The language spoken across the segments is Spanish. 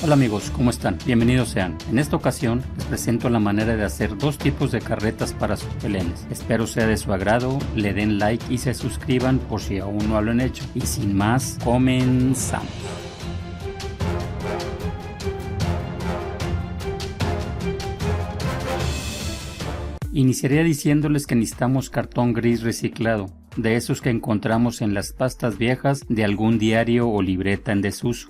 Hola amigos, ¿cómo están? Bienvenidos sean. En esta ocasión les presento la manera de hacer dos tipos de carretas para sus peleles. Espero sea de su agrado, le den like y se suscriban por si aún no lo han hecho. Y sin más, comenzamos. Iniciaría diciéndoles que necesitamos cartón gris reciclado, de esos que encontramos en las pastas viejas de algún diario o libreta en desuso,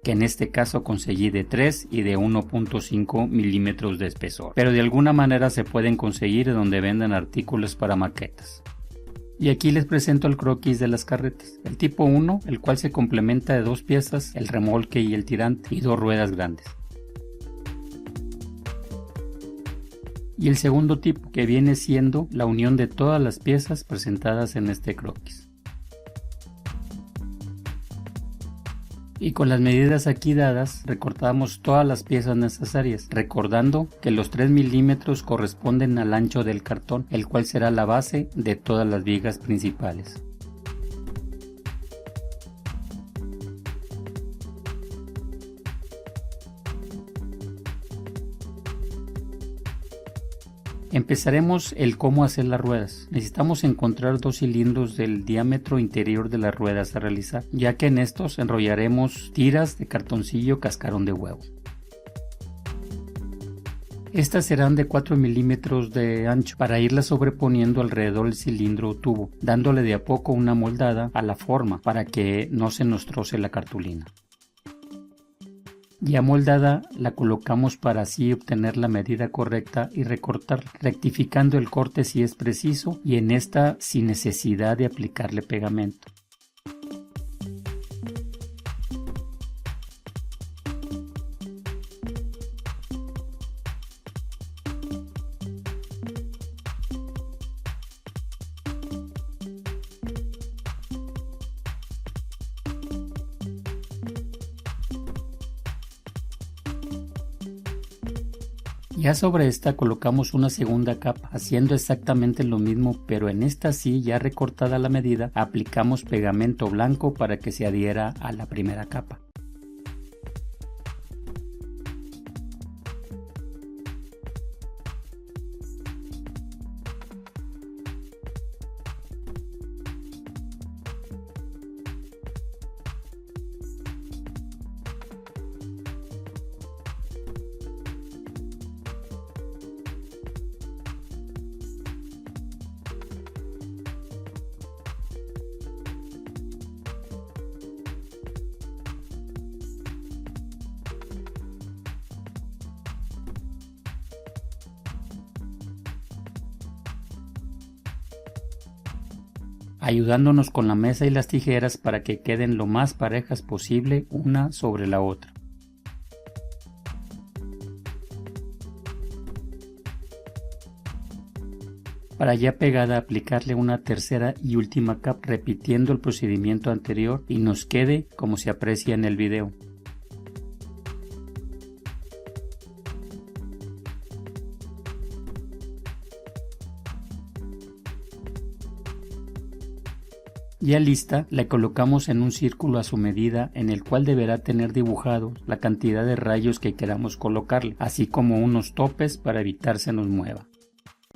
que en este caso conseguí de 3 y de 1.5 milímetros de espesor, pero de alguna manera se pueden conseguir donde vendan artículos para maquetas. Y aquí les presento el croquis de las carretas, el tipo 1, el cual se complementa de dos piezas, el remolque y el tirante, y dos ruedas grandes. Y el segundo tipo, que viene siendo la unión de todas las piezas presentadas en este croquis. Y con las medidas aquí dadas, recortamos todas las piezas necesarias, recordando que los 3 milímetros corresponden al ancho del cartón, el cual será la base de todas las vigas principales. Empezaremos el cómo hacer las ruedas. Necesitamos encontrar dos cilindros del diámetro interior de las ruedas a realizar, ya que en estos enrollaremos tiras de cartoncillo cascarón de huevo. Estas serán de 4 milímetros de ancho para irlas sobreponiendo alrededor del cilindro o tubo, dándole de a poco una moldada a la forma para que no se nos troce la cartulina. Ya moldada la colocamos para así obtener la medida correcta y recortar, rectificando el corte si es preciso y en esta sin necesidad de aplicarle pegamento. Ya sobre esta colocamos una segunda capa, haciendo exactamente lo mismo, pero en esta sí, ya recortada la medida, aplicamos pegamento blanco para que se adhiera a la primera capa. Ayudándonos con la mesa y las tijeras para que queden lo más parejas posible una sobre la otra. Para ya pegada aplicarle una tercera y última capa repitiendo el procedimiento anterior y nos quede como se aprecia en el video. Ya lista, la colocamos en un círculo a su medida en el cual deberá tener dibujado la cantidad de rayos que queramos colocarle, así como unos topes para evitar se nos mueva.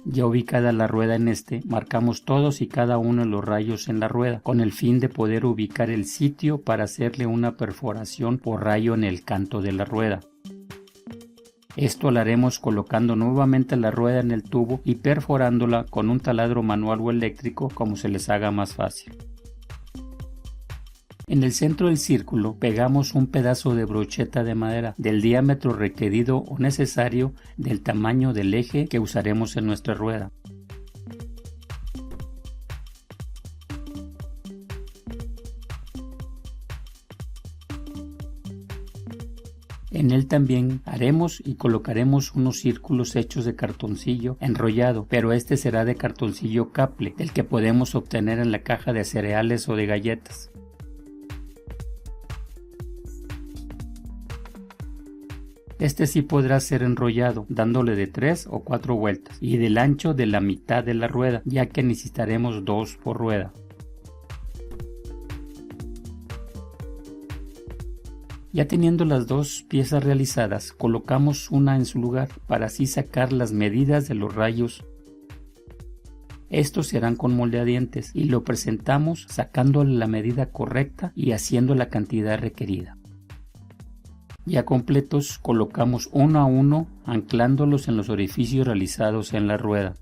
Ya ubicada la rueda en este, marcamos todos y cada uno de los rayos en la rueda, con el fin de poder ubicar el sitio para hacerle una perforación por rayo en el canto de la rueda. Esto lo haremos colocando nuevamente la rueda en el tubo y perforándola con un taladro manual o eléctrico como se les haga más fácil. En el centro del círculo pegamos un pedazo de brocheta de madera del diámetro requerido o necesario del tamaño del eje que usaremos en nuestra rueda. En él también haremos y colocaremos unos círculos hechos de cartoncillo enrollado, pero este será de cartoncillo caple, del que podemos obtener en la caja de cereales o de galletas. Este sí podrá ser enrollado, dándole de 3 o 4 vueltas y del ancho de la mitad de la rueda, ya que necesitaremos 2 por rueda. Ya teniendo las dos piezas realizadas, colocamos una en su lugar para así sacar las medidas de los rayos. Estos se harán con moldeadientes y lo presentamos sacándole la medida correcta y haciendo la cantidad requerida. Ya completos, colocamos uno a uno anclándolos en los orificios realizados en la rueda.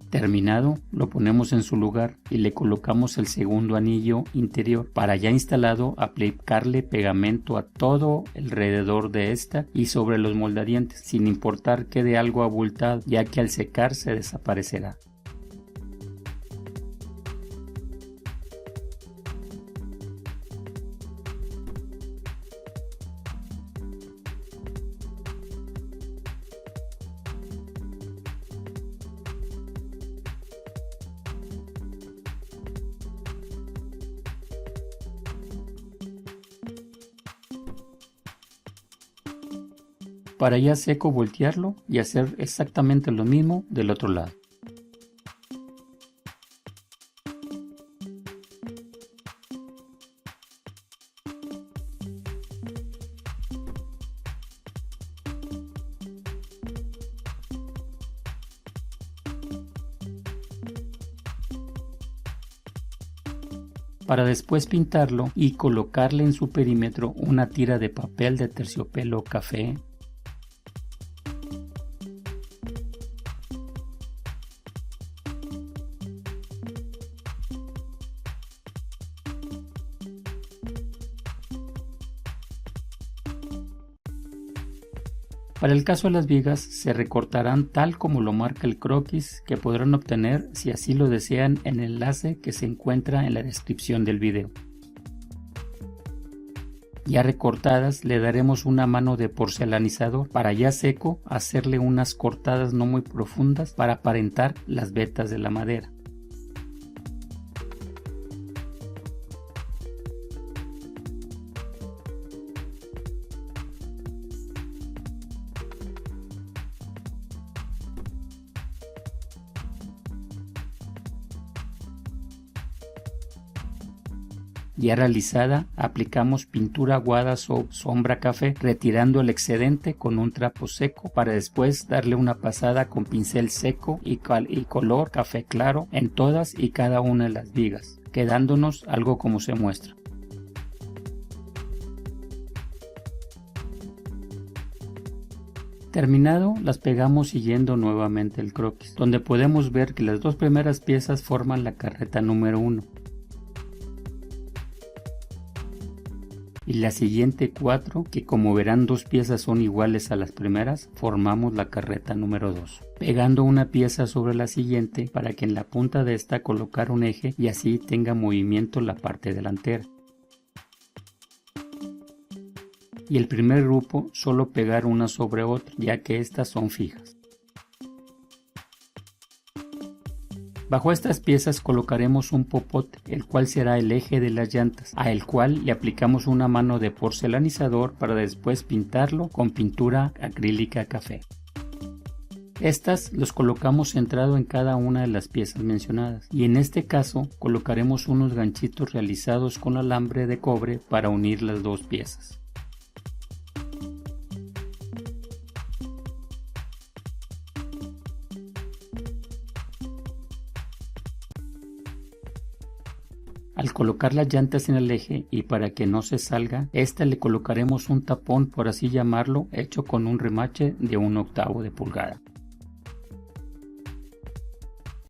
Terminado, lo ponemos en su lugar y le colocamos el segundo anillo interior para ya instalado aplicarle pegamento a todo alrededor de esta y sobre los moldadientes, sin importar quede algo abultado, ya que al secar se desaparecerá. Para ya seco voltearlo y hacer exactamente lo mismo del otro lado. Para después pintarlo y colocarle en su perímetro una tira de papel de terciopelo café. Para el caso de las vigas, se recortarán tal como lo marca el croquis, que podrán obtener si así lo desean en el enlace que se encuentra en la descripción del video. Ya recortadas, le daremos una mano de porcelanizador para ya seco hacerle unas cortadas no muy profundas para aparentar las vetas de la madera. Ya realizada, aplicamos pintura aguada o sombra café, retirando el excedente con un trapo seco para después darle una pasada con pincel seco y color café claro en todas y cada una de las vigas, quedándonos algo como se muestra. Terminado, las pegamos siguiendo nuevamente el croquis, donde podemos ver que las dos primeras piezas forman la carreta número 1. Y la siguiente 4, que como verán dos piezas son iguales a las primeras, formamos la carreta número 2, pegando una pieza sobre la siguiente para que en la punta de esta colocar un eje y así tenga movimiento la parte delantera. Y el primer grupo solo pegar una sobre otra, ya que estas son fijas. Bajo estas piezas colocaremos un popote, el cual será el eje de las llantas, a el cual le aplicamos una mano de porcelanizador para después pintarlo con pintura acrílica café. Estas los colocamos centrado en cada una de las piezas mencionadas, y en este caso colocaremos unos ganchitos realizados con alambre de cobre para unir las dos piezas. Al colocar las llantas en el eje y para que no se salga, le colocaremos un tapón, por así llamarlo, hecho con un remache de 1/8 de pulgada,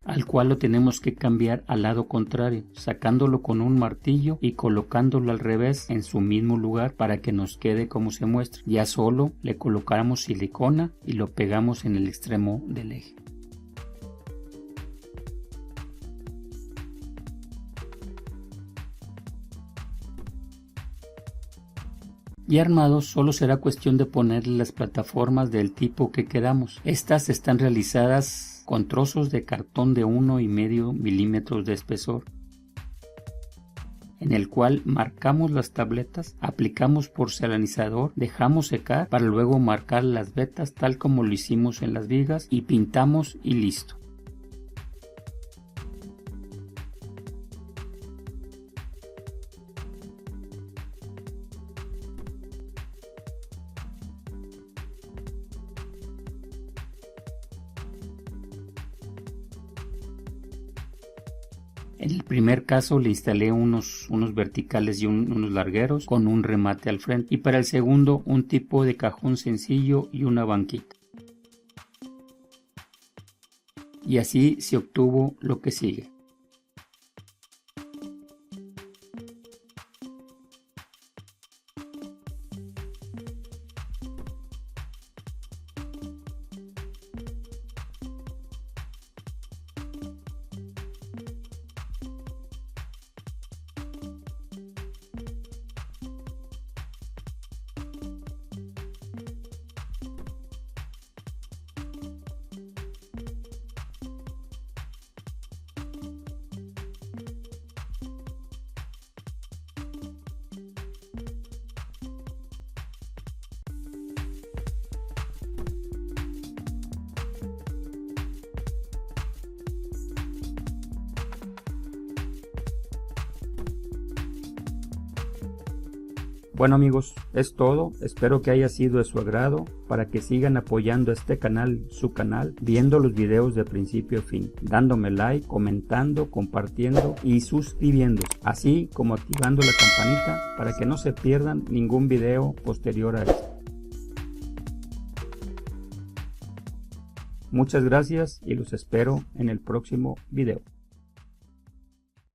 al cual lo tenemos que cambiar al lado contrario, sacándolo con un martillo y colocándolo al revés en su mismo lugar para que nos quede como se muestra. Ya solo le colocamos silicona y lo pegamos en el extremo del eje. Y armados solo será cuestión de ponerle las plataformas del tipo que queramos. Estas están realizadas con trozos de cartón de 1,5 milímetros de espesor, en el cual marcamos las tabletas, aplicamos porcelanizador, dejamos secar para luego marcar las vetas tal como lo hicimos en las vigas y pintamos y listo. En el primer caso le instalé unos verticales y unos largueros con un remate al frente, y para el segundo un tipo de cajón sencillo y una banquita. Y así se obtuvo lo que sigue. Bueno amigos, es todo, espero que haya sido de su agrado, para que sigan apoyando este canal, su canal, viendo los videos de principio a fin, dándome like, comentando, compartiendo y suscribiéndose, así como activando la campanita para que no se pierdan ningún video posterior a este. Muchas gracias y los espero en el próximo video.